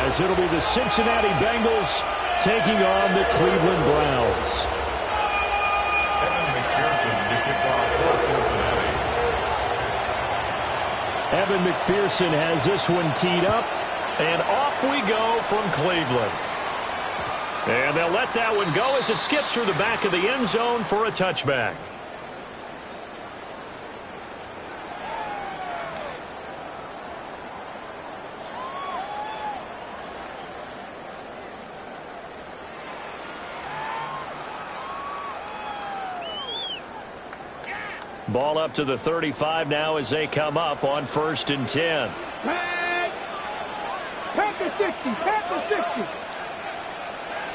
as it'll be the Cincinnati Bengals taking on the Cleveland Browns. Evan McPherson has this one teed up, and off we go from Cleveland. And they'll let that one go as it skips through the back of the end zone for a touchback. Ball up to the 35 now as they come up on 1st and 10. Pack 60.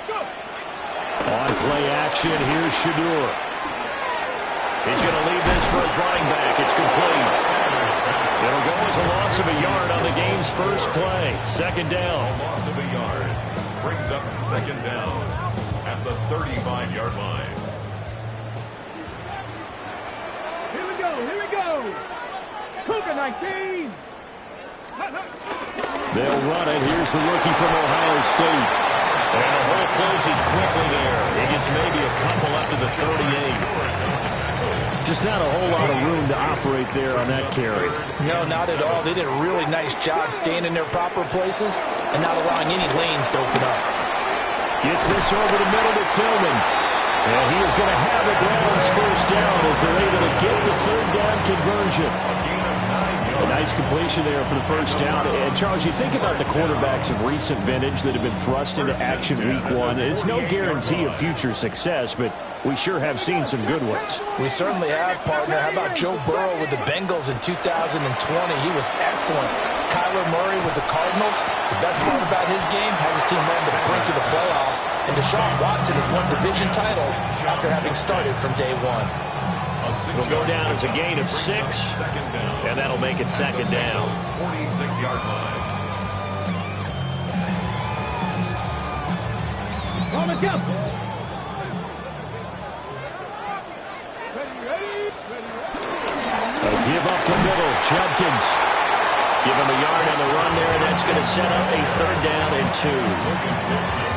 Go. On play action, here's Shadur. He's going to leave this for his running back. It's complete. It'll go as a loss of a yard on the game's first play. 2nd down. A loss of a yard brings up 2nd down at the 35-yard line. Here we go. Cougar 19. They'll run it. Here's the rookie from Ohio State. And the hole closes quickly there. He gets maybe a couple up to the 38. Just not a whole lot of room to operate there on that carry. No, not at all. They did a really nice job staying in their proper places and not allowing any lanes to open up. Gets this over the middle to Tillman. And he is going to have the Browns first down as they're able to get the 3rd down conversion. A nice completion there for the first down. And, Charles, you think about the quarterbacks of recent vintage that have been thrust into action week 1. It's no guarantee of future success, but we sure have seen some good ones. We certainly have, partner. How about Joe Burrow with the Bengals in 2020? He was excellent. Kyler Murray with the Cardinals. The best part about his game has his team on the brink of the playoffs. And Deshaun Watson has won division titles after having started from day 1. It'll go down as a gain of 6, and that'll make it 2nd down. 46-yard line. On the jump. A give up the middle. Judkins. Give him a yard on the run there, and that's going to set up a 3rd down and 2.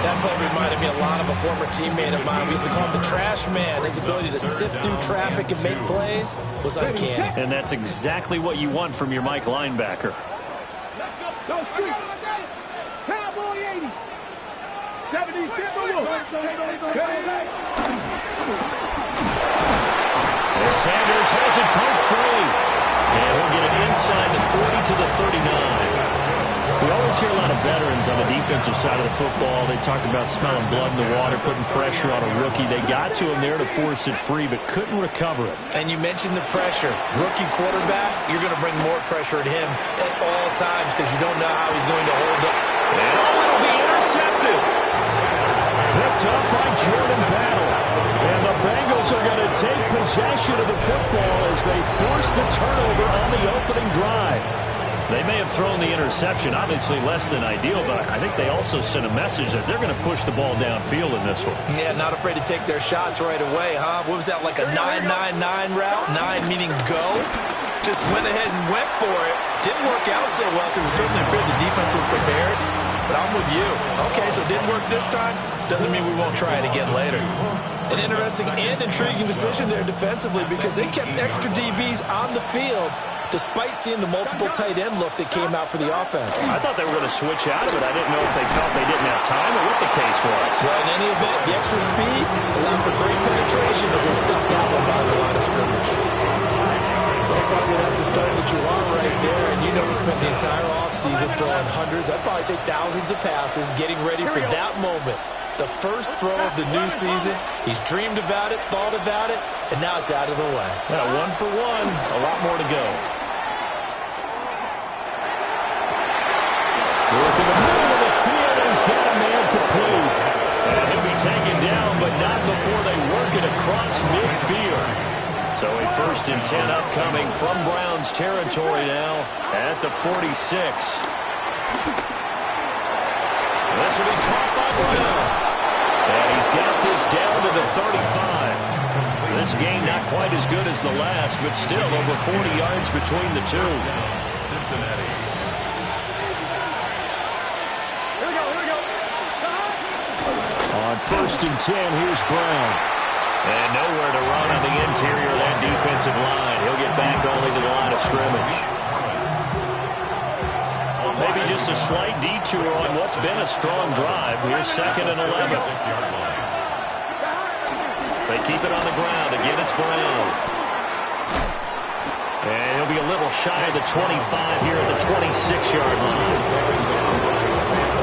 That play reminded me a lot of a former teammate of mine. We used to call him the trash man. His ability to sift through traffic and make plays was uncanny. And that's exactly what you want from your Mike linebacker. Cowboy 80. 76. Sanders has it poked free. And he'll get it inside the 40 to the 39. We always hear a lot of veterans on the defensive side of the football. They talk about smelling blood in the water, putting pressure on a rookie. They got to him there to force it free, but couldn't recover it. And you mentioned the pressure. Rookie quarterback, you're going to bring more pressure at him at all times because you don't know how he's going to hold up. And it'll be intercepted. Picked up by Jordan Battle. And the Bengals are going to take possession of the football as they force the turnover on the opening drive. They may have thrown the interception, obviously less than ideal, but I think they also sent a message that they're going to push the ball downfield in this one. Yeah, not afraid to take their shots right away, huh? What was that, like a 9-9-9 route? 9 meaning go? Just went ahead and went for it. Didn't work out so well because it certainly appeared the defense was prepared. But I'm with you. Okay, so it didn't work this time. Doesn't mean we won't try it again later. An interesting and intriguing decision there defensively because they kept extra DBs on the field despite seeing the multiple tight end look that came out for the offense. I thought they were going to switch out of it. I didn't know if they felt they didn't have time or what the case was. Well, in any event, the extra speed allowed for great penetration as they stuffed that one by the line of scrimmage. Well, probably that's the start that you want right there. And you know we spent the entire offseason throwing hundreds, I'd probably say thousands of passes, getting ready for that moment. The first throw of the new season. He's dreamed about it, thought about it, and now it's out of the way. Well, 1 for 1. A lot more to go. Look in the middle of the field, and he's got a man complete. And he'll be taken down, but not before they work it across midfield. So a 1st and 10 upcoming from Browns territory now at the 46. This will be caught by Brown. And he's got this down to the 35. This game not quite as good as the last, but still over 40 yards between the two. Cincinnati. On 1st and 10, here's Brown. And nowhere to run on the interior of that defensive line. He'll get back only to the line of scrimmage. Maybe just a slight detour on what's been a strong drive. Here's 2nd and 11. They keep it on the ground. Again, it's Brown. And he'll be a little shy of the 25 here at the 26-yard line.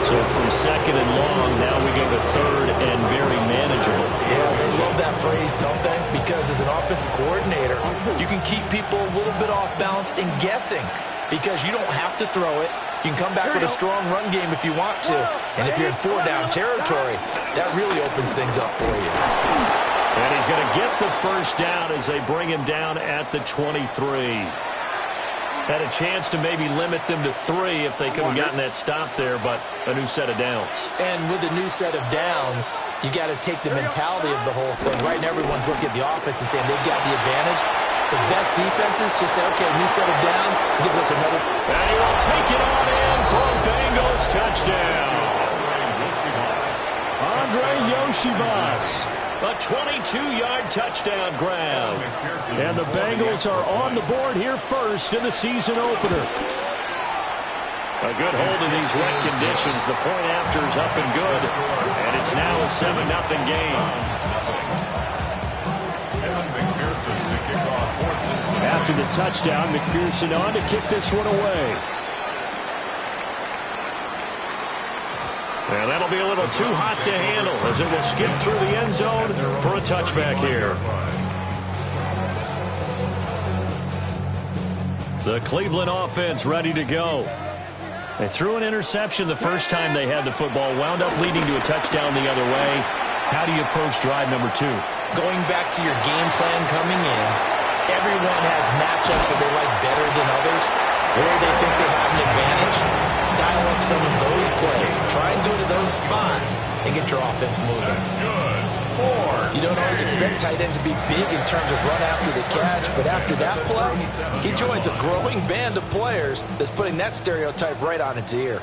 So from 2nd and long, now we go to 3rd and very manageable. Yeah, they love that phrase, don't they? Because as an offensive coordinator, you can keep people a little bit off balance and guessing because you don't have to throw it. You can come back with a strong run game if you want to. And if you're in 4-down territory, that really opens things up for you. And he's going to get the first down as they bring him down at the 23. Had a chance to maybe limit them to 3 if they could have gotten that stop there, but a new set of downs. And with a new set of downs, you got to take the mentality of the whole thing. Right now, everyone's looking at the offense and saying they've got the advantage. The best defenses just say, okay, new set of downs gives us another. And he will take it on in for a Bengals touchdown. Andre Yoshibas. A 22-yard touchdown grab. And the Bengals are on the board here first in the season opener. A good hold of these wet conditions. The point after is up and good. And it's now a 7-0 game. After the touchdown, McPherson on to kick this one away. And that'll be a little too hot to handle as it will skip through the end zone for a touchback here. The Cleveland offense ready to go. They threw an interception the first time they had the football, wound up leading to a touchdown the other way. How do you approach drive number 2? Going back to your game plan coming in, everyone has matchups that they like better than others, where they think they have an advantage. Dial up some of those plays. Try and go to those spots and get your offense moving. You don't always expect tight ends to be big in terms of run after the catch, but after that play, he joins a growing band of players that's putting that stereotype right on its ear.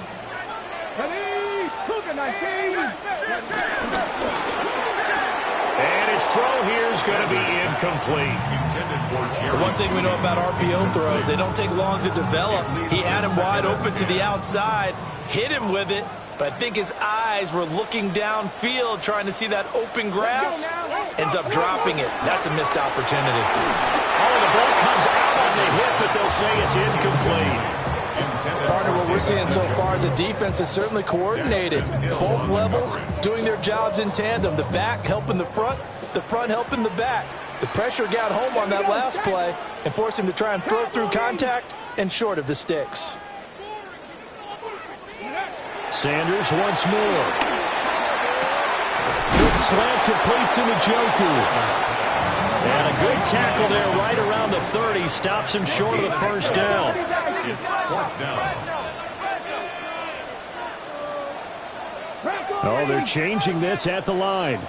And his throw here is going to be incomplete. One thing we know about RPO throws, they don't take long to develop. He had him wide open to the outside, hit him with it, but I think his eyes were looking downfield trying to see that open grass. Ends up dropping it. That's a missed opportunity. Oh, the ball comes out on the hit, but they'll say it's incomplete. Partner, what we're seeing so far is a defense that's certainly coordinated. Both levels doing their jobs in tandem. The back helping the front helping the back. The pressure got home on that last play and forced him to try and throw through contact and short of the sticks. Sanders once more. Good slant complete to Njoku. And a good tackle there right around the 30. Stops him short of the first down. It's 4th down. Oh, they're changing this at the line.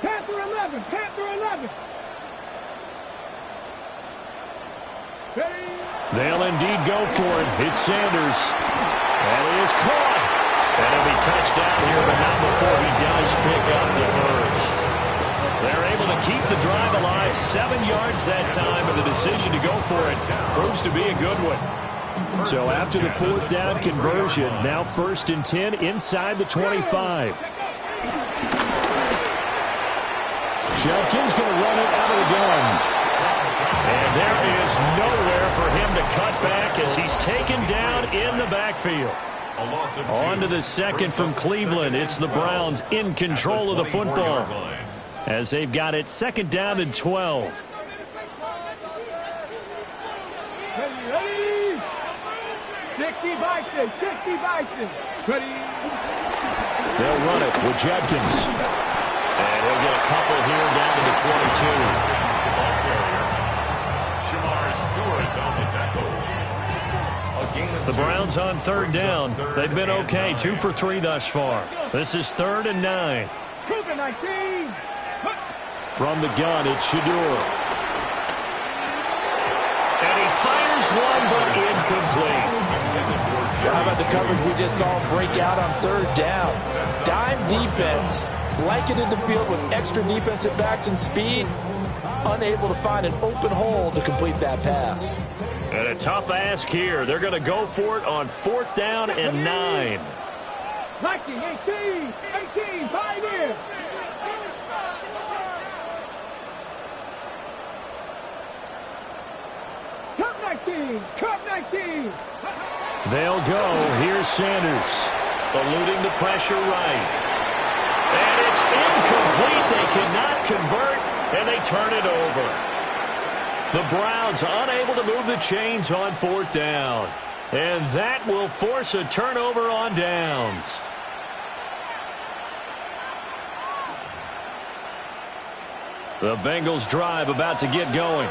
Panther 11. They'll indeed go for it. It's Sanders. And he is caught. And he'll be touchdown here, but not before he does pick up the first. They're able to keep the drive alive. 7 yards that time, and the decision to go for it proves to be a good one. So after the 4th down conversion, now 1st and 10 inside the 25. Jenkins going to run it out of the gun. And there is nowhere for him to cut back as he's taken down in the backfield. On to the second from Cleveland. It's the Browns in control of the football as they've got it 2nd down and 12. 60 Bison. Ready. They'll run it with Jenkins. And he'll get a couple here down to the 22. The Browns on 3rd down. They've been okay. 2 for 3 thus far. This is 3rd and 9. From the gun, it's Shador. And he fires one, but incomplete. How about the coverage we just saw break out on third down? Dime defense, blanketed the field with extra defensive backs and speed, unable to find an open hole to complete that pass. And a tough ask here. They're going to go for it on 4th down and 9. 19, 18, 5 in. Cut 19. They'll go. Here's Sanders. Eluding the pressure right. And it's incomplete. They cannot convert, and they turn it over. The Browns unable to move the chains on 4th down. And that will force a turnover on downs. The Bengals drive about to get going.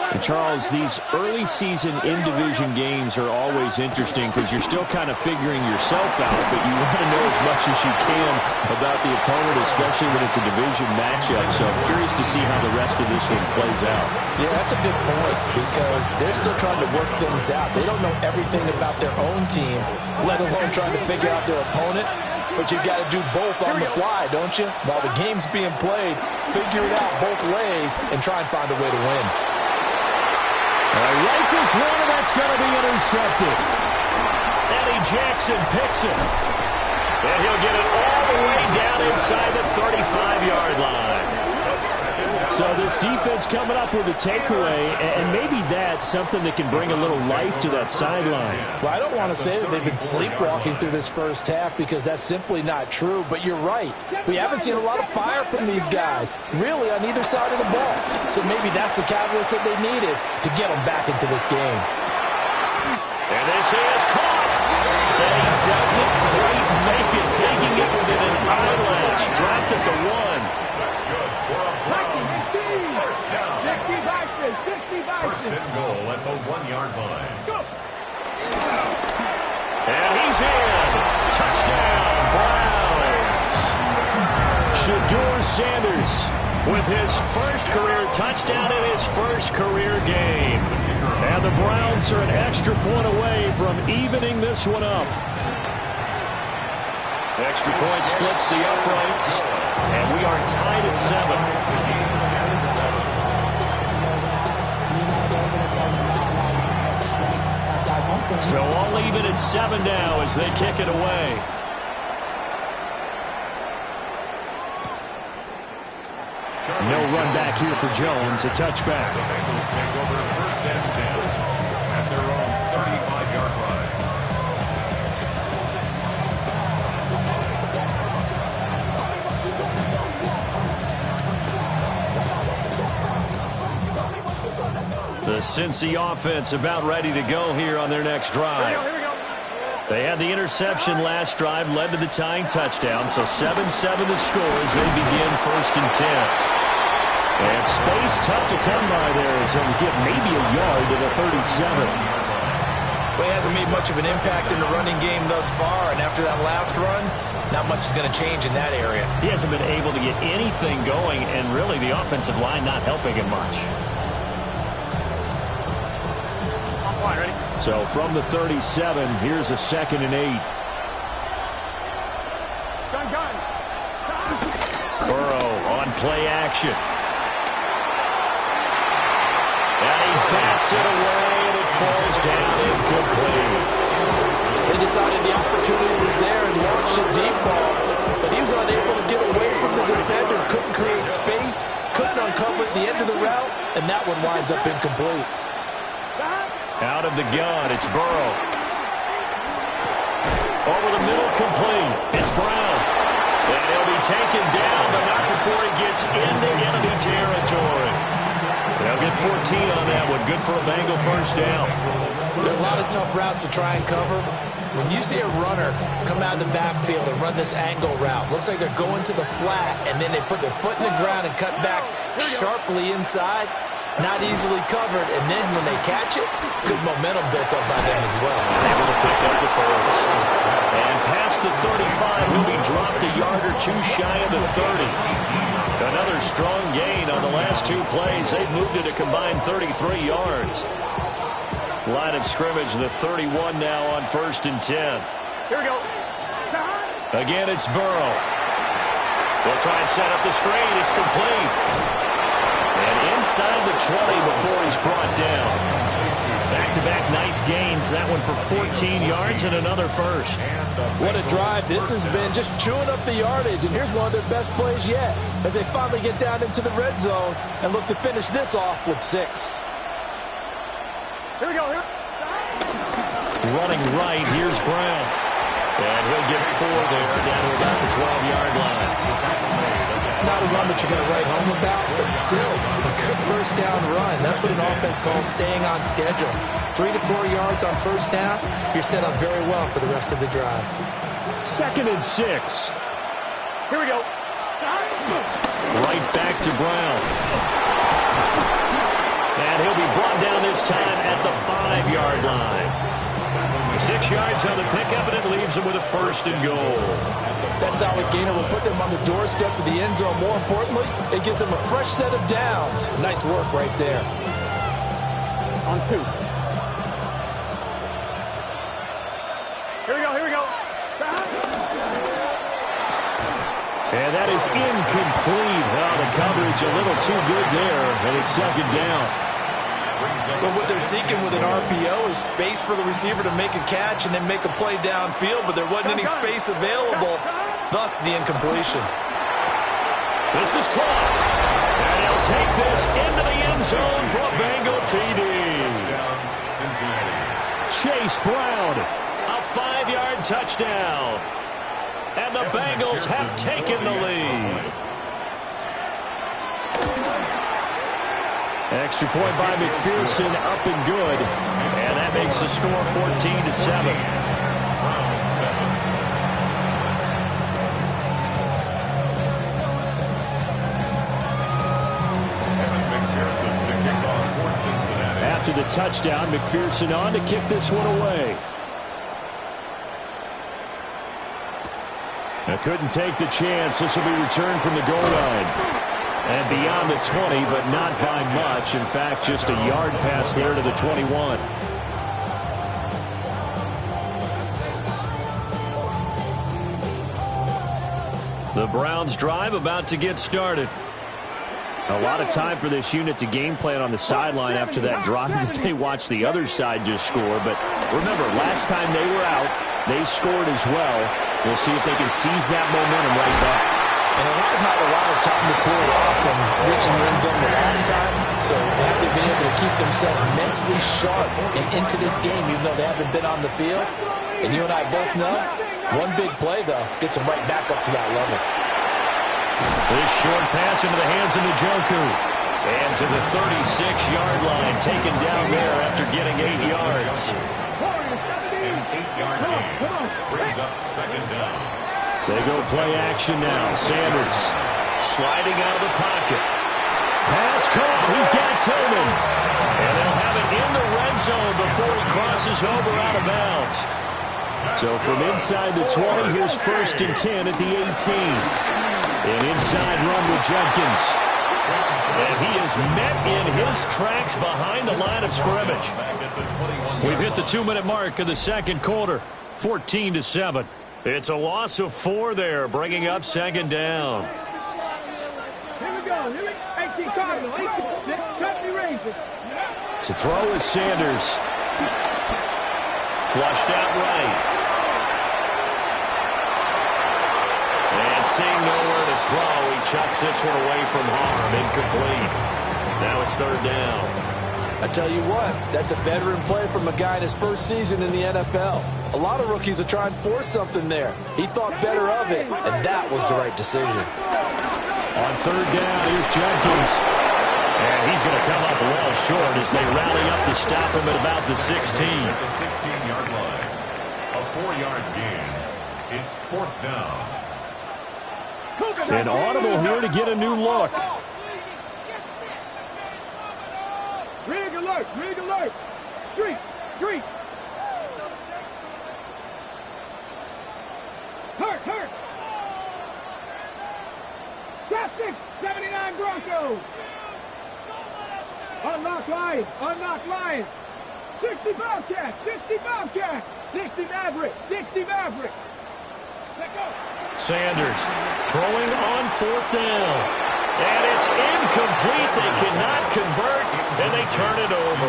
And Charles, these early season in-division games are always interesting because you're still kind of figuring yourself out, but you want to know as much as you can about the opponent, especially when it's a division matchup. So I'm curious to see how the rest of this one plays out. Yeah, that's a good point because they're still trying to work things out. They don't know everything about their own team, let alone trying to figure out their opponent. But you've got to do both on the fly, don't you? While the game's being played, figure it out both ways and try and find a way to win. Rifles one, and that's going to be intercepted. Eddie Jackson picks it. And he'll get it all the way down inside the 35-yard line. So this defense coming up with a takeaway, and maybe that's something that can bring a little life to that sideline. Well, I don't want to say that they've been sleepwalking through this first half because that's simply not true, but you're right. We haven't seen a lot of fire from these guys, really, on either side of the ball. So maybe that's the catalyst that they needed to get them back into this game. And this is caught. And he doesn't quite make it, taking it within an eyelash. Dropped at the 1. First and goal at the 1-yard line. And he's in. Touchdown, Browns. Shedeur Sanders with his first career touchdown in his first career game. And the Browns are an extra point away from evening this one up. Extra point splits the uprights, and we are tied at 7. So all even at 7 now as they kick it away. No run back here for Jones, a touchback. The Bengals take over 1st and 10 at their own 35-yard line. The Cincy offense about ready to go here on their next drive. They had the interception last drive, led to the tying touchdown, so 7-7 the score as they begin 1st and 10. And space tough to come by there as they get maybe a yard to the 37. But he hasn't made much of an impact in the running game thus far, and after that last run, not much is going to change in that area. He hasn't been able to get anything going, and really the offensive line not helping him much. So from the 37, here's a 2nd and 8. Burrow on play action. And he bats it away, and it falls down incomplete. They decided the opportunity was there and launched a deep ball, but he was unable to get away from the defender, couldn't create space, couldn't uncover at the end of the route, and that one winds up incomplete. Out of the gun, it's Burrow. Over the middle, complete. It's Brown. And he'll be taken down, but not before he gets into enemy territory. They'll get 14 on that one. Good for a Bengal 1st down. There's a lot of tough routes to try and cover. When you see a runner come out of the backfield and run this angle route, looks like they're going to the flat, and then they put their foot in the ground and cut back sharply inside. Not easily covered, and then when they catch it, good momentum built up by them as well. Able to pick up the first. And past the 35, he'll be dropped a yard or two shy of the 30. Another strong gain on the last 2 plays. They've moved it a combined 33 yards. Line of scrimmage, the 31 now on 1st and 10. Here we go. Again, it's Burrow. They'll try and set up the screen. It's complete. And inside the 20 before he's brought down. Back-to-back nice gains. That one for 14 yards and another first. What a drive this has been, just chewing up the yardage. And here's one of their best plays yet as they finally get down into the red zone and look to finish this off with 6. Here we go. Running right, here's Brown. And he'll get 4 there, down to about the 12-yard line. Not a run that you're going to write home about, but still a good first down run. That's what an offense calls staying on schedule. 3 to 4 yards on first down, you're set up very well for the rest of the drive. 2nd and 6. Here we go. Right back to Brown. And he'll be brought down this time at the 5-yard line. 6 yards on the pickup, and it leaves him with a 1st and goal. That solid gainer will put them on the doorstep of the end zone. More importantly, it gives them a fresh set of downs. Nice work right there. On 2. Here we go. Here we go. And that is incomplete. Well, the coverage a little too good there, and it's 2nd down. But what they're seeking with an RPO is space for the receiver to make a catch and then make a play downfield, but there wasn't any space available, thus the incompletion. This is caught. And he'll take this into the end zone for a Bengal TD. Chase Brown, a 5-yard touchdown. And the Bengals have taken the lead. Extra point by McPherson, up and good. And that makes the score 14-7. After the touchdown, McPherson on to kick this one away. Now couldn't take the chance. This will be returned from the goal line. And beyond the 20, but not by much. In fact, just a yard pass there to the 21. The Browns drive about to get started. A lot of time for this unit to game plan on the sideline after that drive that they watched the other side just score. But remember, last time they were out, they scored as well. We'll see if they can seize that momentum right back. And a lot of how the Wild time to cool off from reaching the end zone the last time. So have they been able to keep themselves mentally sharp and into this game, even though they haven't been on the field? And you and I both know, one big play, though, gets them right back up to that level. This short pass into the hands of Njoku. And to the 36-yard line, taken down there after getting 8 yards. An 8-yard gain brings up 2nd down. They go play action now. Sanders sliding out of the pocket. Pass caught. He's got Tillman. And they'll have it in the red zone before he crosses over out of bounds. So from inside the 20, here's 1st and 10 at the 18. An inside run with Jenkins. And he is met in his tracks behind the line of scrimmage. We've hit the 2-minute mark of the 2nd quarter. 14-7. It's a loss of 4 there, bringing up 2nd down. Here we go. 18 Cardinal. 18. Cut me Rangers. To throw is Sanders. Flushed out right. And seeing nowhere to throw, he chucks this one away from harm. Incomplete. Now it's 3rd down. I tell you what, that's a veteran play from a guy in his first season in the NFL. A lot of rookies are trying to force something there. He thought better of it, and that was the right decision. On 3rd down, here's Jenkins. And he's going to come up well short as they rally up to stop him at about the 16. At the 16-yard line. A 4-yard gain. It's 4th down. An audible here to get a new look. Rig alert. Rig alert. Street. Street. Hurt. Hurt. Top 6. 79 Broncos. Unlock Lions. Unlock Lions. 60 Bobcat, 60 Bobcat, 60 Maverick, 60 Maverick. Let go. Sanders throwing on 4th down. And it's incomplete. They cannot convert, and they turn it over.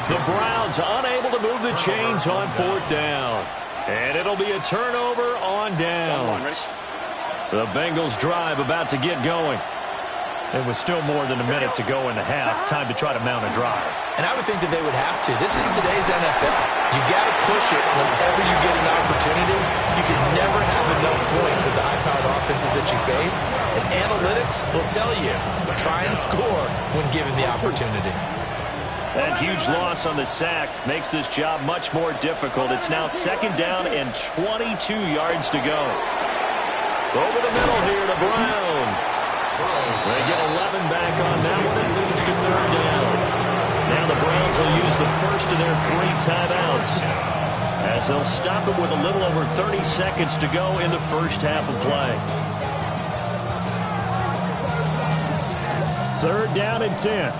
The Browns unable to move the chains on 4th down. And it'll be a turnover on downs. The Bengals drive about to get going. It was still more than a minute to go in the half. Time to try to mount a drive. And I would think that they would have to. This is today's NFL. You got to push it whenever you get an opportunity. You can never have enough points with the high-powered offenses that you face. And analytics will tell you, try and score when given the opportunity. That huge loss on the sack makes this job much more difficult. It's now 2nd down and 22 yards to go. Over the middle here to Brown. They get 11 back on that one. It moves to 3rd down. Now the Browns will use the first of their 3 timeouts, as they'll stop it with a little over 30 seconds to go in the first half of play. 3rd down and 10.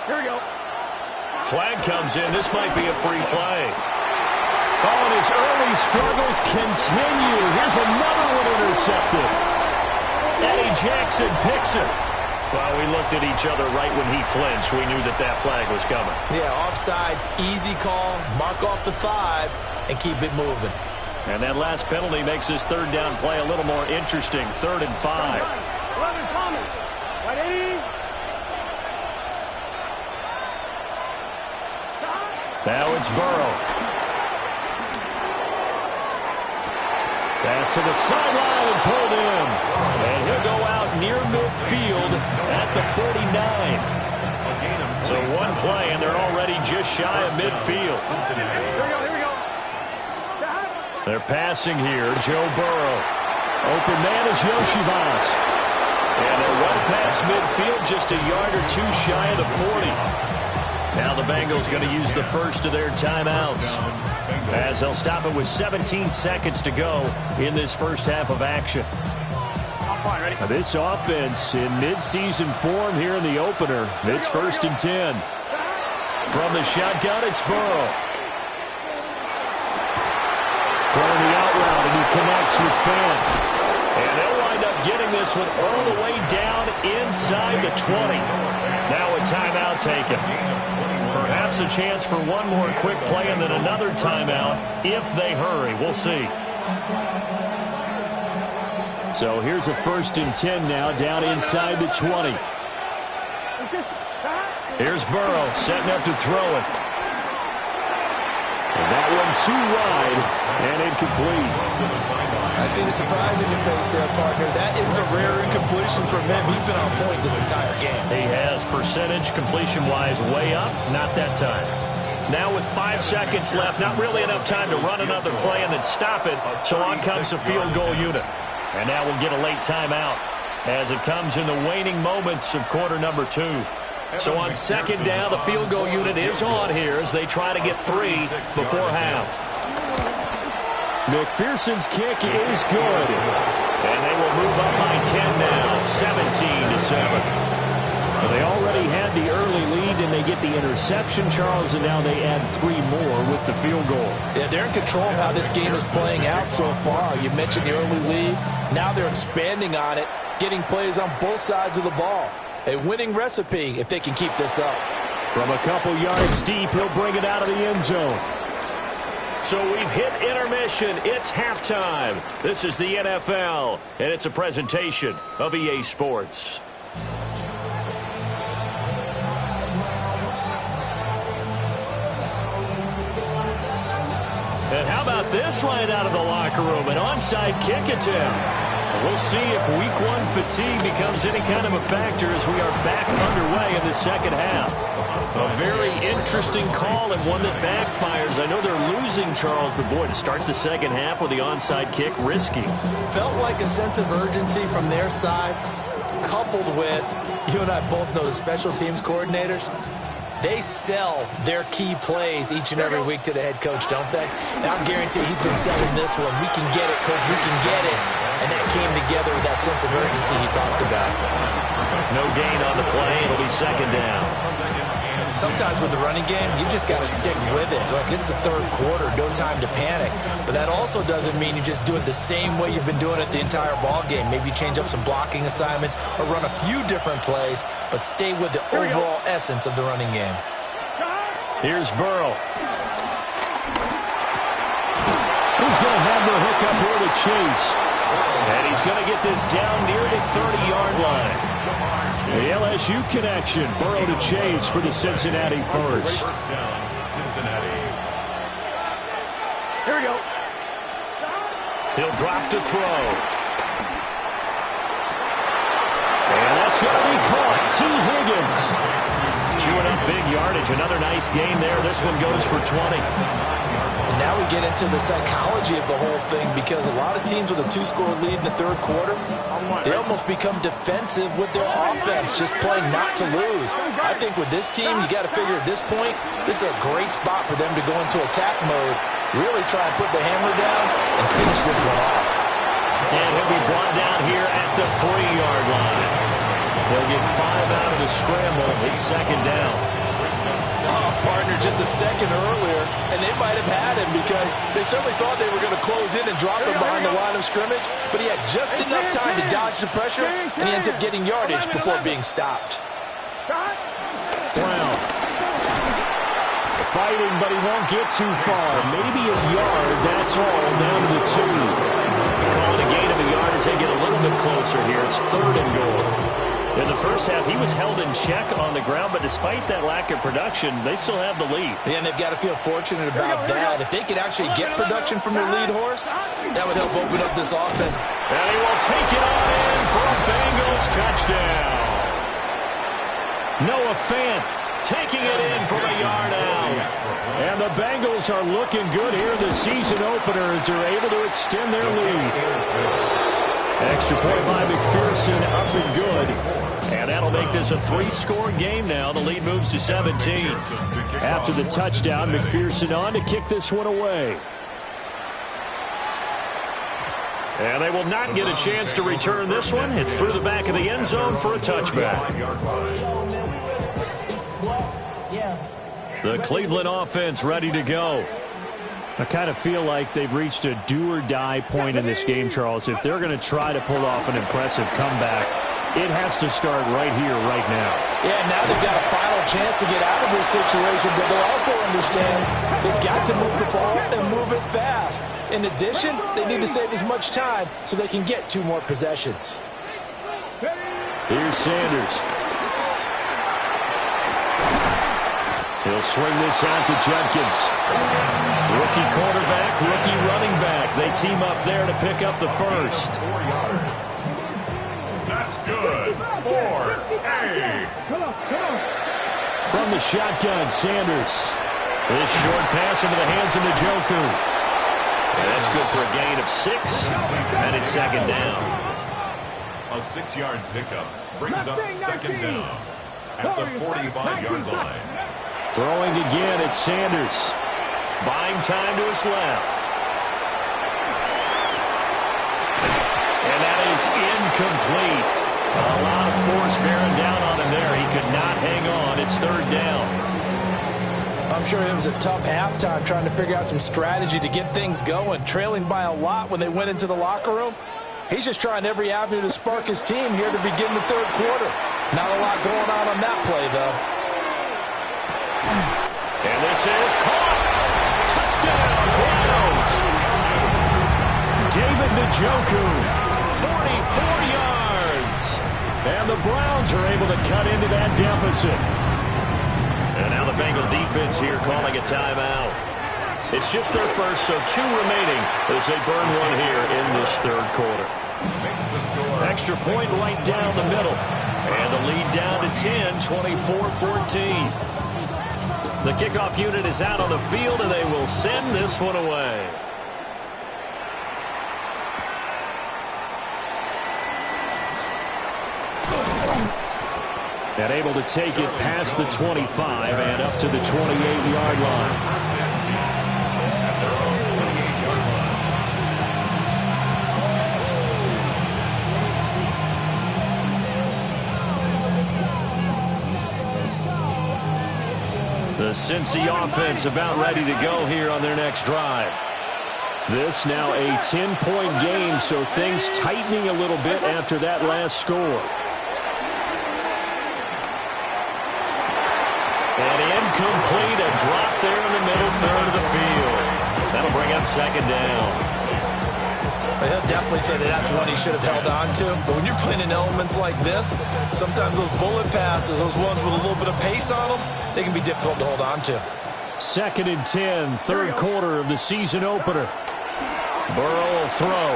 Here we go. Flag comes in. This might be a free play. Oh, and his early struggles continue. Here's another one intercepted. Eddie Jackson picks it. Well, we looked at each other right when he flinched. We knew that flag was coming. Yeah, offsides, easy call, mark off the 5, and keep it moving. And that last penalty makes this 3rd down play a little more interesting. 3rd and 5. 11 Thomas. Ready? Now it's Burrow. Pass to the sideline and pulled in. And he'll go out near midfield at the 49. So one play, and they're already just shy of midfield. Here we go. They're passing here. Joe Burrow. Open man is Yoshivas. And they're well past midfield, just a yard or 2 shy of the 40. Now the Bengals going to use the first of their timeouts, as they'll stop it with 17 seconds to go in this first half of action. Now this offense in midseason form here in the opener. It's 1st and 10. From the shotgun, it's Burrow. Throwing the out route, and he connects with Fant. And they'll wind up getting this one all the way down inside the 20. Now a timeout taken. Perhaps a chance for one more quick play and then another timeout if they hurry. We'll see. So here's a 1st and 10 now, down inside the 20. Here's Burrow setting up to throw it. And that one too wide and incomplete. I see the surprise in your face there, partner. That is a rare incompletion from him. He's been on point this entire game. He has percentage completion-wise way up. Not that time. Now with 5 seconds left, not really enough time to run another play and then stop it. So on comes the field goal unit. And now we'll get a late timeout as it comes in the waning moments of quarter number 2. So on 2nd down, the field goal unit is on here as they try to get 3 before half. McPherson's kick is good. And they will move up by 10 now, 17-7. Well, they already had the early lead, and they get the interception, Charles, and now they add 3 more with the field goal. Yeah, they're in control of how this game is playing out so far. You mentioned the early lead. Now they're expanding on it, getting plays on both sides of the ball. A winning recipe if they can keep this up. From a couple yards deep, he'll bring it out of the end zone. So we've hit intermission. It's halftime. This is the NFL, and it's a presentation of EA Sports. And how about this right out of the locker room? An onside kick attempt. We'll see if week 1 fatigue becomes any kind of a factor as we are back underway in the second half. A very interesting call and one that backfires. I know they're losing, Charles, but boy, to start the second half with the onside kick, risky. Felt like a sense of urgency from their side, coupled with, you and I both know the special teams coordinators. They sell their key plays each and every week to the head coach, don't they? And I'm guaranteed he's been selling this one. We can get it, coach. We can get it. And that came together with that sense of urgency you talked about. No gain on the play. It'll be second down. Sometimes with the running game, you just got to stick with it. Look, it's the third quarter, no time to panic. But that also doesn't mean you just do it the same way you've been doing it the entire ball game. Maybe change up some blocking assignments or run a few different plays, but stay with the overall essence of the running game. Here's Burrow. He's going to have the hookup here to Chase. And he's going to get this down near the 30-yard line. The LSU connection. Burrow to Chase for the Cincinnati first. Cincinnati. Here we go. He'll drop to throw. And that's going to be caught. T. Higgins. Chewing up big yardage. Another nice gain there. This one goes for 20. And now we get into the psychology of the whole thing, because a lot of teams with a 2-score lead in the third quarter, they almost become defensive with their offense, just playing not to lose. I think with this team, you got to figure at this point, this is a great spot for them to go into attack mode, really try and put the hammer down and finish this one off. And he'll be brought down here at the 3-yard line. They'll get 5 out of the scramble. It's second down. Partner, just a second earlier, and they might have had him because they certainly thought they were going to close in and drop him behind the line of scrimmage, but he had just enough time to dodge the pressure, and he ends up getting yardage before being stopped. Brown. Fighting, but he won't get too far. Maybe a yard, that's all, down to the 2. Calling a gain of a yard as they get a little bit closer here. It's 3rd and goal. In the first half, he was held in check on the ground, but despite that lack of production, they still have the lead. Yeah, and they've got to feel fortunate about that. If they could actually get production from their lead horse, that would help open up this offense. And he will take it on in for a Bengals touchdown. Noah Fant taking it in from a yard out. And the Bengals are looking good here in the season opener as they're able to extend their lead. Extra point by McPherson, up and good. And that'll make this a 3-score game now. The lead moves to 17. After the touchdown, McPherson on to kick this one away. And they will not get a chance to return this one. It's through the back of the end zone for a touchback. The Cleveland offense ready to go. I kind of feel like they've reached a do-or-die point in this game, Charles. If they're going to try to pull off an impressive comeback, it has to start right here, right now. Yeah, now they've got a final chance to get out of this situation, but they also understand they've got to move the ball and move it fast. In addition, they need to save as much time so they can get 2 more possessions. Here's Sanders. He'll swing this out to Judkins. Rookie quarterback, rookie running back. They team up there to pick up the first. 4 yards. That's good. 4-A. From the shotgun, Sanders. This short pass into the hands of Njoku. That's good for a gain of 6, and it's second down. A 6-yard pickup brings up second down at the 45-yard line. Throwing again, it's Sanders. Buying time to his left. And that is incomplete. A lot of force bearing down on him there. He could not hang on. It's 3rd down. I'm sure it was a tough halftime trying to figure out some strategy to get things going. Trailing by a lot when they went into the locker room. He's just trying every avenue to spark his team here to begin the 3rd quarter. Not a lot going on that play, though. And this is caught. Touchdown, Browns. David Njoku, 44 yards. And the Browns are able to cut into that deficit. And now the Bengal defense here calling a timeout. It's just their first, so 2 remaining as they burn one here in this 3rd quarter. Extra point right down the middle. And the lead down to 10, 24-14. The kickoff unit is out on the field, and they will send this one away. And able to take it past the 25 and up to the 28-yard line. The Cincy offense about ready to go here on their next drive. This now a 10-point game, so things tightening a little bit after that last score. And incomplete, a drop there in the middle third of the field. That'll bring up second down. He'll definitely say that that's one he should have held on to. But when you're playing in elements like this, sometimes those bullet passes, those ones with a little bit of pace on them, they can be difficult to hold on to. 2nd and 10, third quarter of the season opener. Burrow will throw.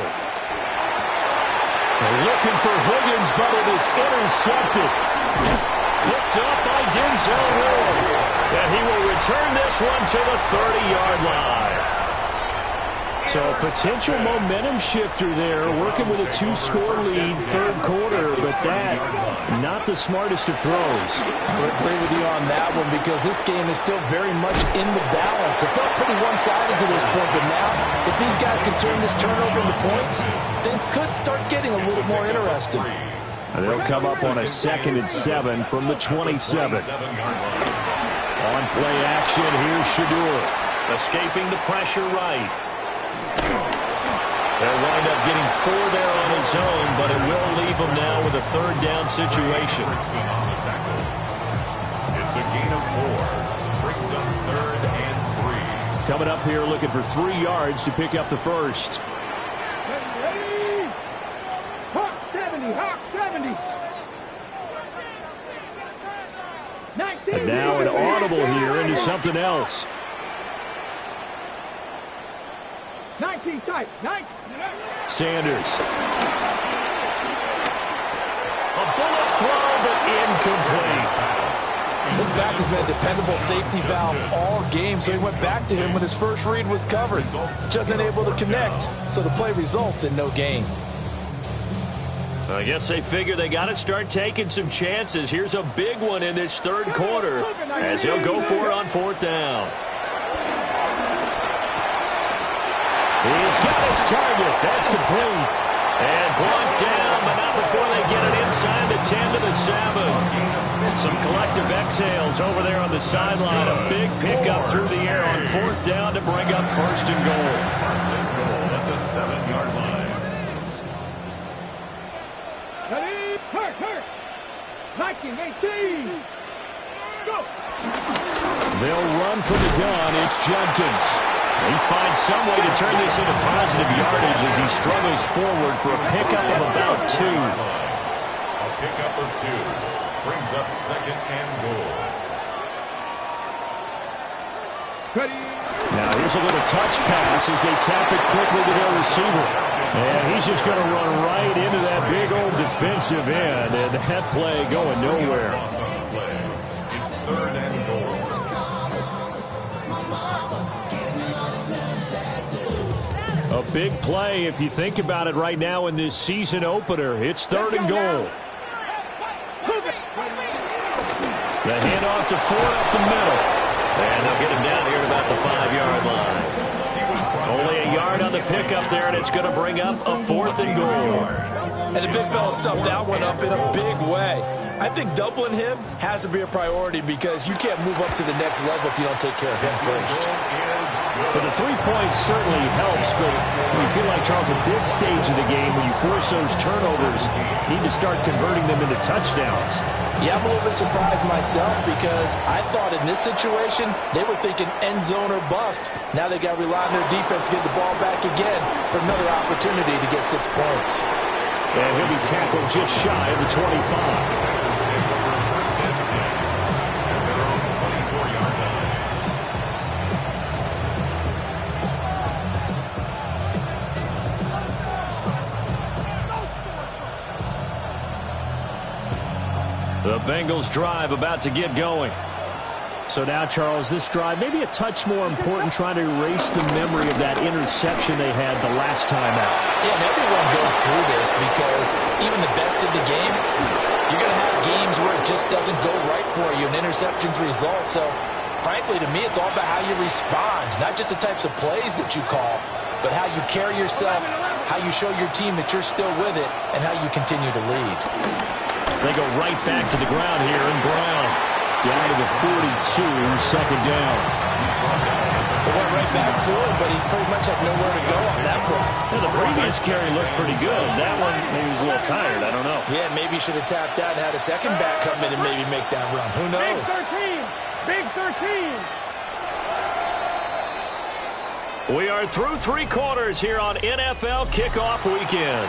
They're looking for Higgins, but it is intercepted. Picked up by Denzel Ward. And he will return this one to the 30-yard line. So a potential momentum shifter there, working with a 2-score lead, third quarter, but that, not the smartest of throws. I would agree with you on that one because this game is still very much in the balance. It felt pretty one-sided to this point, but now, if these guys can turn this turnover into points, things could start getting a little more interesting. And they'll come up on a 2nd and 7 from the 27. On play action, here's Shadur. Escaping the pressure right. They'll wind up getting 4 there on his own, but it will leave him now with a third down situation. It's a gain of 4. Brings up 3rd and 3. Coming up here looking for 3 yards to pick up the first. Ready? Hawk 70, Hawk 70. 19. And now an audible here into something else. 19 tight, 19. Sanders. A bullet throw, but incomplete. This back has been a dependable safety valve all game, so he went back to him when his first read was covered. Just unable to connect, so the play results in no gain. I guess they figure they got to start taking some chances. Here's a big one in this third quarter as he'll go for it on 4th down. He's got his target. That's complete. And blocked down, but not before they get it inside the 10 to the 7. Some collective exhales over there on the sideline. A big pickup through the air on 4th down to bring up 1st and goal. 1st and goal at the 7-yard line. Ready? Hurt. 19, 18. Go. They'll run for the gun. It's Judkins. He finds some way to turn this into positive yardage as he struggles forward for a pickup of about 2. A pickup of 2 brings up 2nd and goal. Ready? Now here's a little touch pass as they tap it quickly to their receiver. And he's just going to run right into that big old defensive end. And that play going nowhere. It's 3rd and goal. A big play if you think about it right now in this season opener. It's 3rd and goal. The handoff to Ford up the middle. And they'll get him down here at about the 5-yard line. Only a yard on the pickup there, and it's going to bring up a 4th and goal. And the big fella stuffed that one up in a big way. I think doubling him has to be a priority because you can't move up to the next level if you don't take care of him first. But the 3 points certainly helps, but we feel like, Charles, at this stage of the game, when you force those turnovers, you need to start converting them into touchdowns. Yeah, I'm a little bit surprised myself because I thought in this situation, they were thinking end zone or bust. Now they got to rely on their defense to get the ball back again for another opportunity to get 6 points. And he'll be tackled just shy of the 25. The Bengals drive about to get going. So now, Charles, this drive maybe a touch more important, trying to erase the memory of that interception they had the last time out. Yeah, and everyone goes through this because even the best in the game, you're going to have games where it just doesn't go right for you and interceptions result. So, frankly, to me, it's all about how you respond, not just the types of plays that you call, but how you carry yourself, how you show your team that you're still with it, and how you continue to lead. They go right back to the ground here, and Brown Down to the 42, second down. They went right back to it, but he pretty much had nowhere to go on that play. Yeah, the previous carry looked pretty good. That one, maybe he was a little tired. I don't know. Yeah, maybe he should have tapped out and had a second back come in and maybe make that run. Who knows? Big 13. We are through three quarters here on NFL Kickoff Weekend.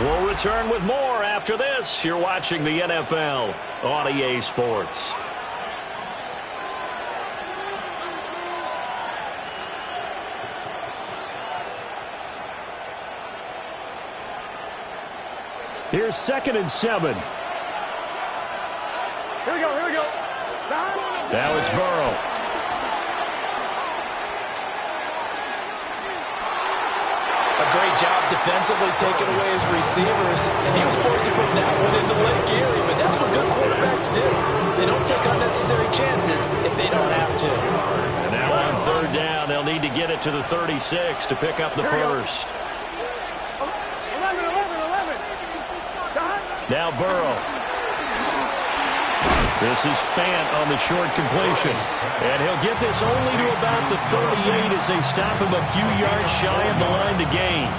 We'll return with more after this. You're watching the NFL on EA Sports. Here's 2nd and 7. Here we go. Now it's Burrow. A great job defensively taking away his receivers, and he was forced to put that one into Lake Erie, but that's what good quarterbacks do. They don't take unnecessary chances if they don't have to. And now on 3rd down, they'll need to get it to the 36 to pick up the first. 11. Now Burrow. This is Fant on the short completion. And he'll get this only to about the 38 as they stop him a few yards shy of the line to gain.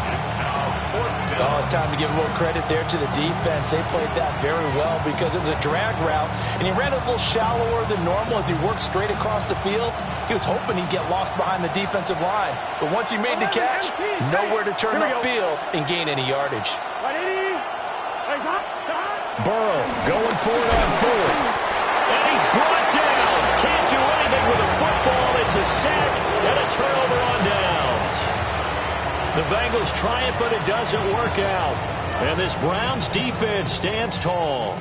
Oh, it's time to give a little credit there to the defense. They played that very well because it was a drag route, and he ran a little shallower than normal as he worked straight across the field. He was hoping he'd get lost behind the defensive line. But once he made the catch, nowhere to turn upfield and gain any yardage. Burrow going for it on 4th. And he's brought down. Can't do anything with a football. It's a sack and a turnover on downs. The Bengals try it, but it doesn't work out. And this Browns defense stands tall.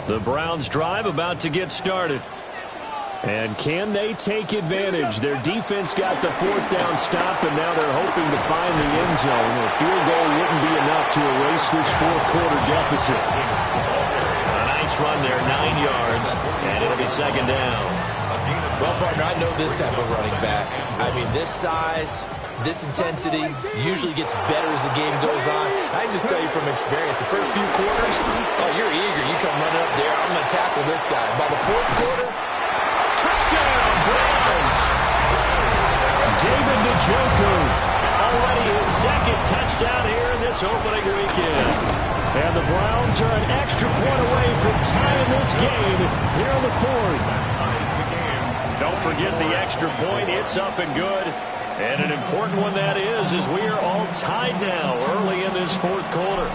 The Browns drive about to get started. And can they take advantage? Their defense got the 4th down stop, and now they're hoping to find the end zone. A field goal wouldn't be enough to erase this 4th quarter deficit. A nice run there, 9 yards, and it'll be 2nd down. Well, partner, I know this type of running back. I mean, this size, this intensity usually gets better as the game goes on. I can just tell you from experience, the first few quarters, oh, you're eager. You come running up there, I'm going to tackle this guy. By the 4th quarter, touchdown, Browns! David Njoku, already his 2nd touchdown here in this opening weekend. And the Browns are an extra point away from tying this game here in the 4th. Don't forget the extra point. It's up and good. And an important one that is, as we are all tied now early in this 4th quarter.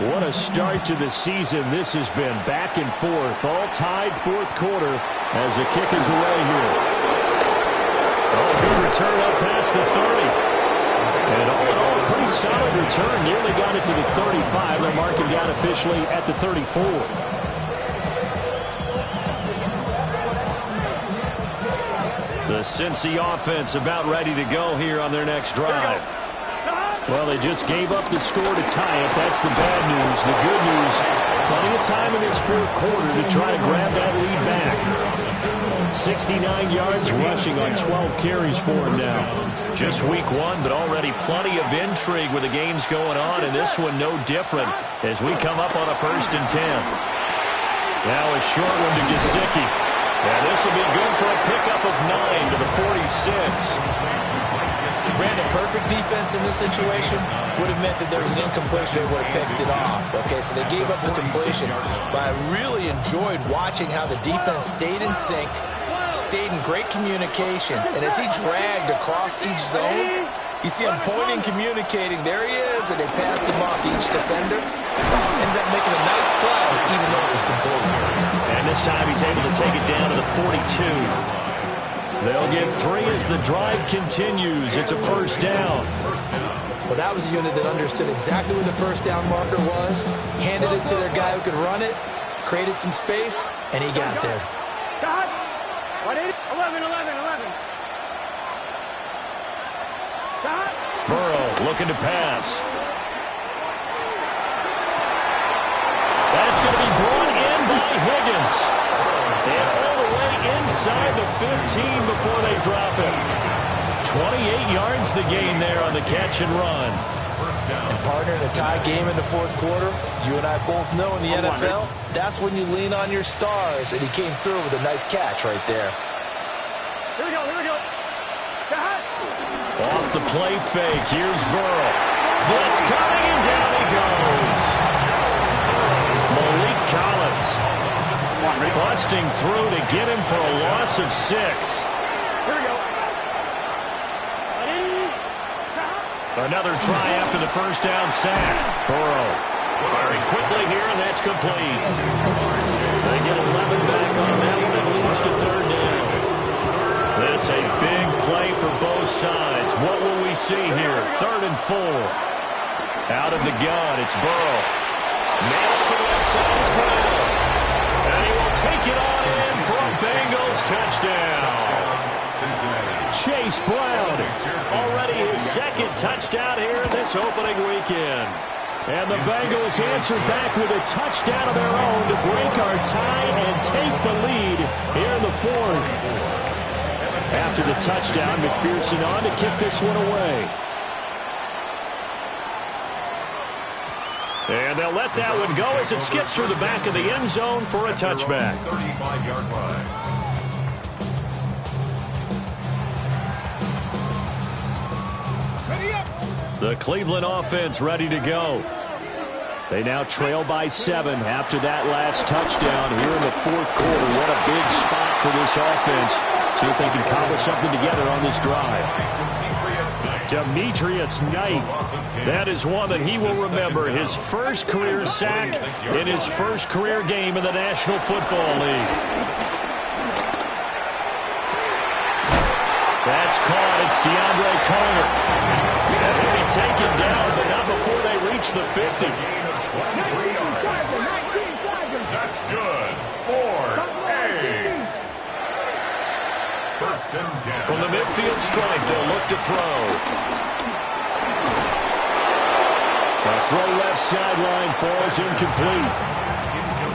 What a start to the season this has been. Back and forth, all tied 4th quarter as the kick is away here. Oh, good return up past the 30. And all in all, a pretty solid return. Nearly got it to the 35. They'll mark him down officially at the 34. The Cincy offense about ready to go here on their next drive. Well, they just gave up the score to tie it. That's the bad news. The good news, plenty of time in this 4th quarter to try to grab that lead back. 69 yards rushing on 12 carries for him now. Just week 1, but already plenty of intrigue with the games going on, and this one no different as we come up on a 1st and 10. Now a short one to Gesicki. And this will be good for a pickup of 9 to the 46. Brandon, perfect defense in this situation would have meant that there was an incompletion. They would have picked it off. Okay, so they gave up the completion. But I really enjoyed watching how the defense stayed in sync, stayed in great communication. And as he dragged across each zone, you see him pointing, communicating. There he is, and they passed him off to each defender. Ended up making a nice play, even though it was complete. And this time he's able to take it down to the 42. They'll get 3 as the drive continues. It's a 1st down. Well, that was a unit that understood exactly where the 1st down marker was, handed it to their guy who could run it, created some space, and he got there. 11. Burrow looking to pass. That's going to be brought in by Higgins. And all the way inside the 15 before they drop it. 28 yards the gain there on the catch and run. down. And partner, in a tie game in the fourth quarter, you and I both know in the NFL, that's when you lean on your stars, and he came through with a nice catch right there. Here we go, here we go. Off the play fake, here's Burrow. Blitz coming, and down he goes. Malik Collins busting through to get him for a loss of 6. Here we go. Another try after the first down sack. Burrow firing quickly here, and that's complete. They get 11 back on that one. It leads to third down. This a big play for both sides. What will we see here? 3rd and 4. Out of the gun, it's Burrow. Man up the left side is Brown. And he will take it on in for a Bengals touchdown. Chase Brown, already his 2nd touchdown here in this opening weekend. And the Bengals answer back with a touchdown of their own to break our tie and take the lead here in the 4th. After the touchdown, McPherson on to kick this one away. And they'll let that one go as it skips through the back of the end zone for a touchback. 35-yard line. The Cleveland offense ready to go. They now trail by 7 after that last touchdown here in the 4th quarter. What a big spot for this offense. See if they can cobble something together on this drive. Demetrius Knight. That is one that he will remember. His first career sack in his first career game in the National Football League. That's caught. It's DeAndre Carter. And he'll be taken down, but not before they reach the 50. That's good. 4-8. First and 10. From the midfield stripe, they'll look to throw. The throw left sideline falls incomplete.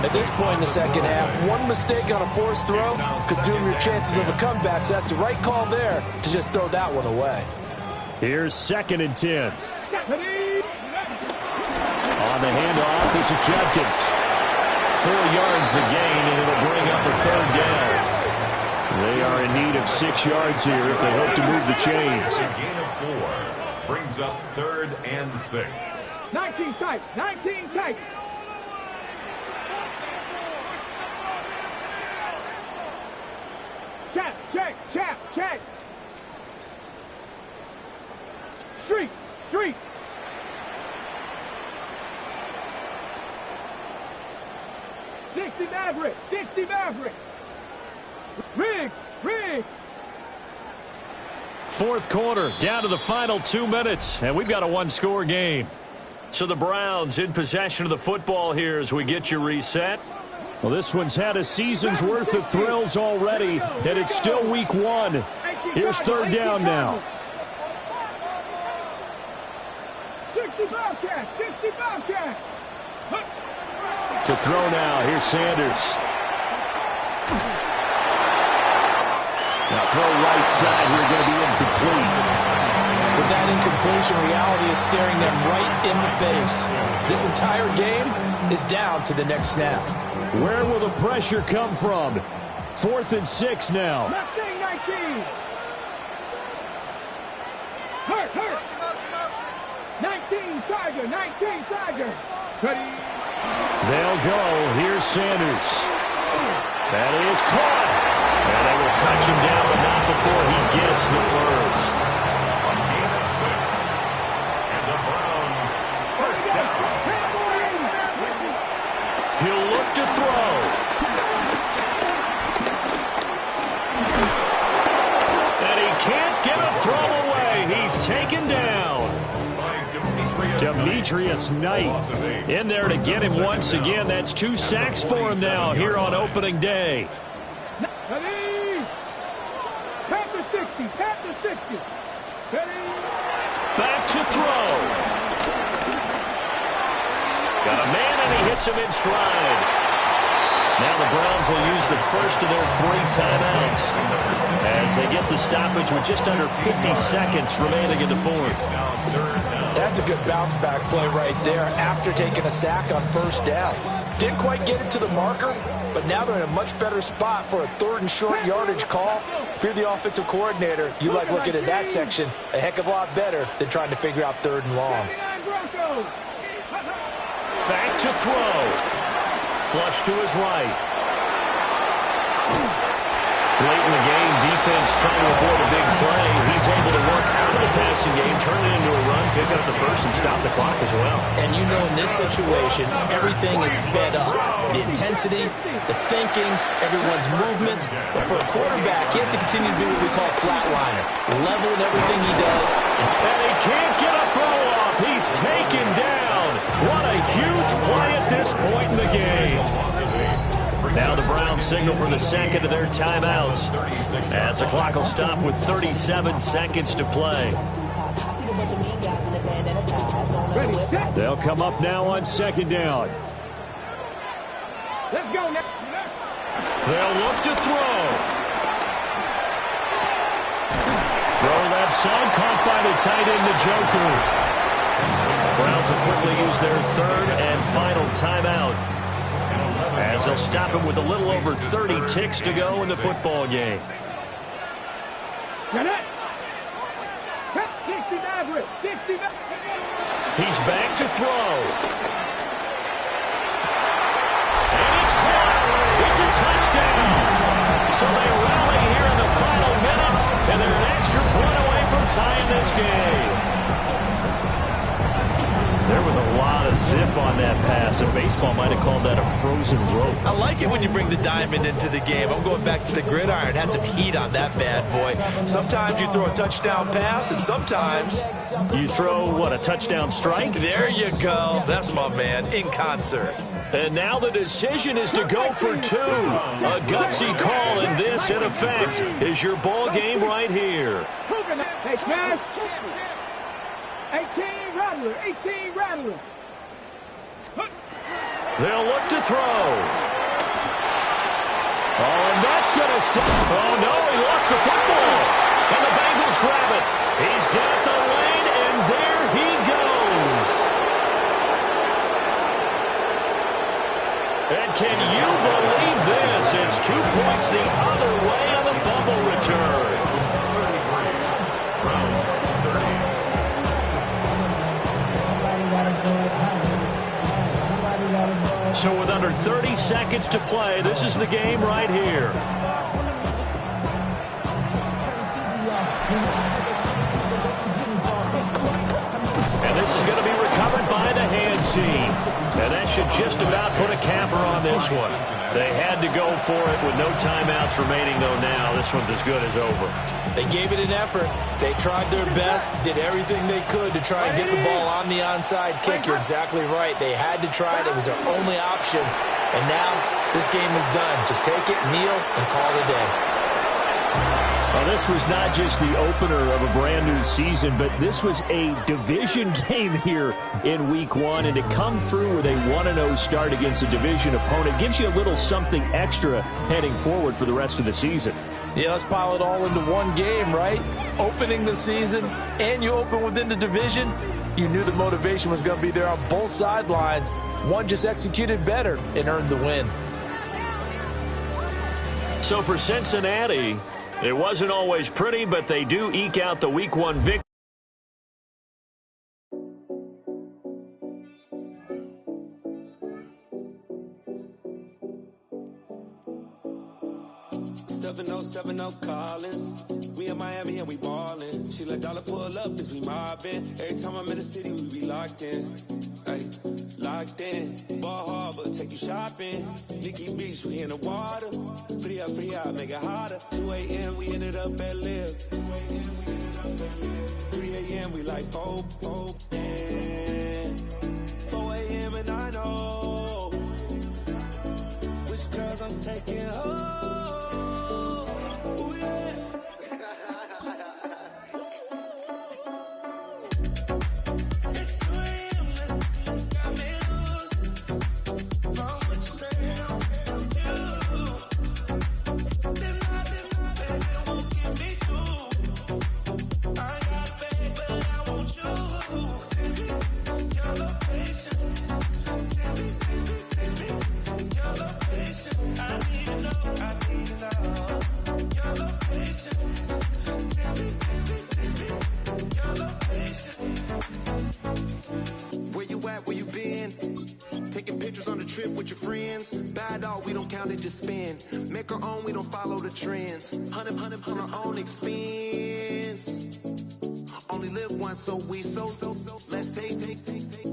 At this point in the second half, one mistake on a forced throw could doom your chances of a comeback, so that's the right call there to just throw that one away. Here's 2nd and 10. On the handoff, this is Judkins. 4 yards the gain, and it'll bring up a 3rd down. They are in need of 6 yards here if they hope to move the chains. A gain of 4 brings up 3rd and 6. 19 tight, 19 tight. Check. Street. 60 Maverick. Riggs. 4th quarter, down to the final 2 minutes, and we've got a 1-score game. So the Browns in possession of the football here as we get you reset. Well, this one's had a season's worth of thrills already, and it's still week 1. Here's 3rd down now. 60 Bobcats. To throw now, here's Sanders. Now throw right side here, going to be incomplete. With that incompletion, reality is staring them right in the face. This entire game is down to the next snap. Where will the pressure come from? 4th and 6 now. Mustang 19. Hurt. 19 Tiger. Steady. They'll go. Here's Sanders. That is caught. And they will touch him down, but not before he gets the first. A gain of 6. And the Browns first down. He'll look to throw. And he can't get a throw away. He's taken down. Demetrius Knight in there to get him once again. That's 2 sacks for him now here on opening day. Pat the 60. Back to throw. Got a man, and he hits him in stride. Now the Browns will use the first of their 3 timeouts as they get the stoppage with just under 50 seconds remaining in the fourth. That's a good bounce-back play right there after taking a sack on first down. Didn't quite get it to the marker, but now they're in a much better spot for a 3rd and short yardage call. If you're the offensive coordinator, you like looking at that section a heck of a lot better than trying to figure out 3rd and long. Back to throw. Flush to his right. Late in the game, defense trying to avoid a big play. He's able to work out of the passing game, turn it into a run, pick up the first, and stop the clock as well. And you know in this situation, everything is sped up. The intensity, the thinking, everyone's movement. But for a quarterback, he has to continue to do what we call flatliner. Level in everything he does. And he can't get a throw off. He's taken down. What a huge play at this point in the game. Now the Browns signal for the second of their timeouts as the clock will stop with 37 seconds to play. They'll come up now on 2nd down. Let's go now. They'll look to throw. Throw left side, caught by the tight end, the Joker. Browns will quickly use their 3rd and final timeout as they'll stop him with a little over 30 ticks to go in the football game. He's back to throw. And it's caught. It's a touchdown. So they rally here in the final minute, and they're an extra point away from tying this game. There was a lot of zip on that pass, and baseball might have called that a frozen rope. I like it when you bring the diamond into the game. I'm going back to the gridiron. Had some heat on that bad boy. Sometimes you throw a touchdown pass, and sometimes you throw, what, a touchdown strike? There you go. That's my man, in concert. And now the decision is to go for 2. A gutsy call, and this, in effect, is your ball game right here. 18 Rattler. They'll look to throw. Oh, and that's going to set. Oh, no, he lost the football. And the Bengals grab it. He's got the lane, and there he goes. And can you believe this? It's 2 points the other way on the fumble return. So with under 30 seconds to play, this is the game right here. And this is going to be recovered by the hands team. And that should just about put a capper on this one. They had to go for it with no timeouts remaining, though now this one's as good as over. They gave it an effort. They tried their best, did everything they could to try and get the ball on the onside kick. You're exactly right. They had to try it. It was their only option. And now this game is done. Just take it, kneel, and call it a day. Well, this was not just the opener of a brand-new season, but this was a division game here in Week 1. And to come through with a 1-0 start against a division opponent gives you a little something extra heading forward for the rest of the season. Yeah, let's pile it all into one game, right? Opening the season, and you open within the division. You knew the motivation was going to be there on both sidelines. One just executed better and earned the win. So for Cincinnati, it wasn't always pretty, but they do eke out the Week 1 victory. Collins. We in Miami and we ballin'. She let dollar pull up as we mobbin'. Every time I'm in the city, we be locked in. Ay, locked in. Ball Harbor, take you shopping. Nikki Beach, we in the water. Free up, make it harder. 2 a.m. we ended up at Live. 3 a.m. we like Pope. 4 a.m. and I know which girls I'm taking home. just spend. Make our own, we don't follow the trends. Hundred on our own expense.